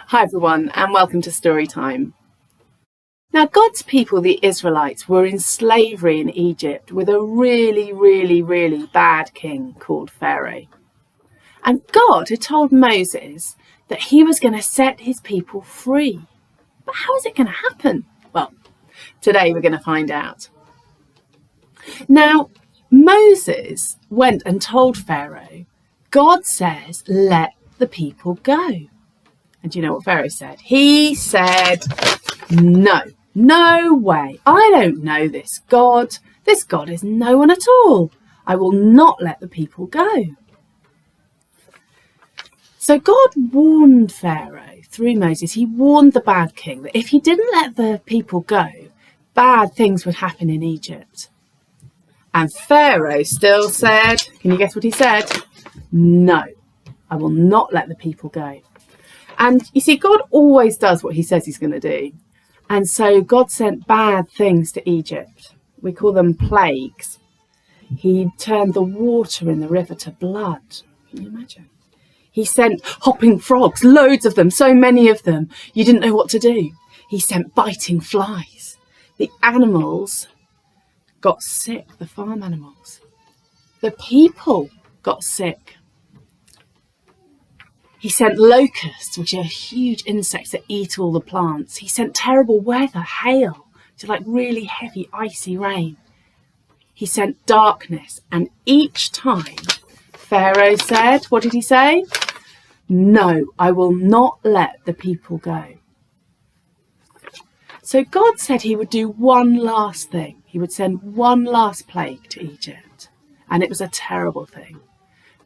Hi everyone, and welcome to Story Time. Now, God's people, the Israelites, were in slavery in Egypt with a really bad king called Pharaoh. And God had told Moses that he was going to set his people free. But how is it going to happen? Well, today we're going to find out. Now, Moses went and told Pharaoh, God says, let the people go. And do you know what Pharaoh said? He said, no way. I don't know this God. This God is no one at all. I will not let the people go. So God warned Pharaoh through Moses. He warned the bad king that if he didn't let the people go, bad things would happen in Egypt. And Pharaoh still said, can you guess what he said? No, I will not let the people go. And you see, God always does what he says he's going to do. And so God sent bad things to Egypt. We call them plagues. He turned the water in the river to blood. Can you imagine? He sent hopping frogs, loads of them, so many of them, you didn't know what to do. He sent biting flies. The animals got sick, the farm animals. The people got sick. He sent locusts, which are huge insects that eat all the plants. He sent terrible weather, hail, to like really heavy, icy rain. He sent darkness. And each time Pharaoh said, what did he say? No, I will not let the people go. So God said he would do one last thing. He would send one last plague to Egypt. And it was a terrible thing.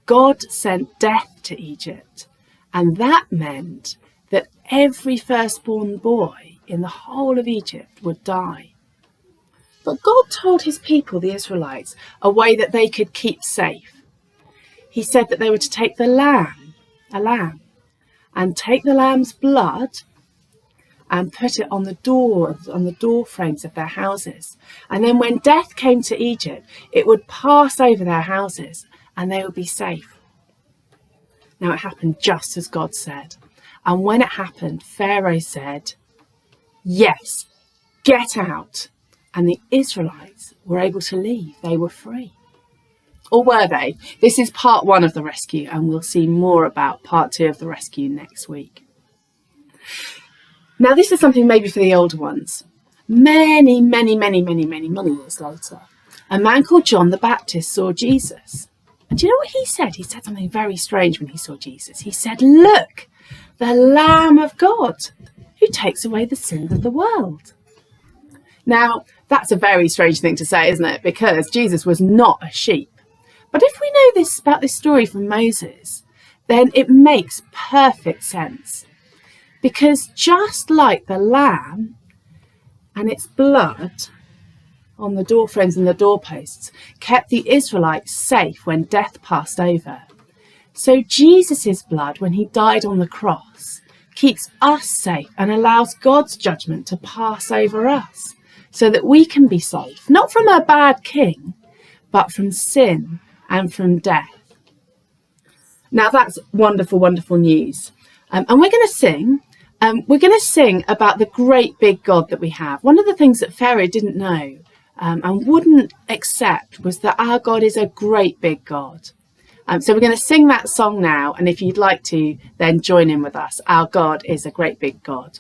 God sent death to Egypt. And that meant that every firstborn boy in the whole of Egypt would die. But God told his people, the Israelites, a way that they could keep safe. He said that they were to take a lamb, and take the lamb's blood and put it on the door frames of their houses. And then when death came to Egypt, it would pass over their houses and they would be safe. Now, it happened just as God said. And when it happened, Pharaoh said, yes, get out. And the Israelites were able to leave. They were free. Or were they? This is part 1 of the rescue, and we'll see more about part 2 of the rescue next week. Now, this is something maybe for the older ones. Many years later, a man called John the Baptist saw Jesus. And do you know what he said? He said something very strange when he saw Jesus. He said, look, the Lamb of God who takes away the sins of the world. Now, that's a very strange thing to say, isn't it? Because Jesus was not a sheep. But if we know this about this story from Moses, then it makes perfect sense. Because just like the lamb and its blood on the door frames and the doorposts kept the Israelites safe when death passed over, so Jesus' blood, when he died on the cross, keeps us safe and allows God's judgment to pass over us so that we can be safe, not from a bad king, but from sin and from death. Now that's wonderful news. And we're going to sing. We're going to sing about the great big God that we have. One of the things that Pharaoh didn't know and wouldn't accept was that our God is a great big God. So we're going to sing that song now. And if you'd like to, then join in with us. Our God is a great big God.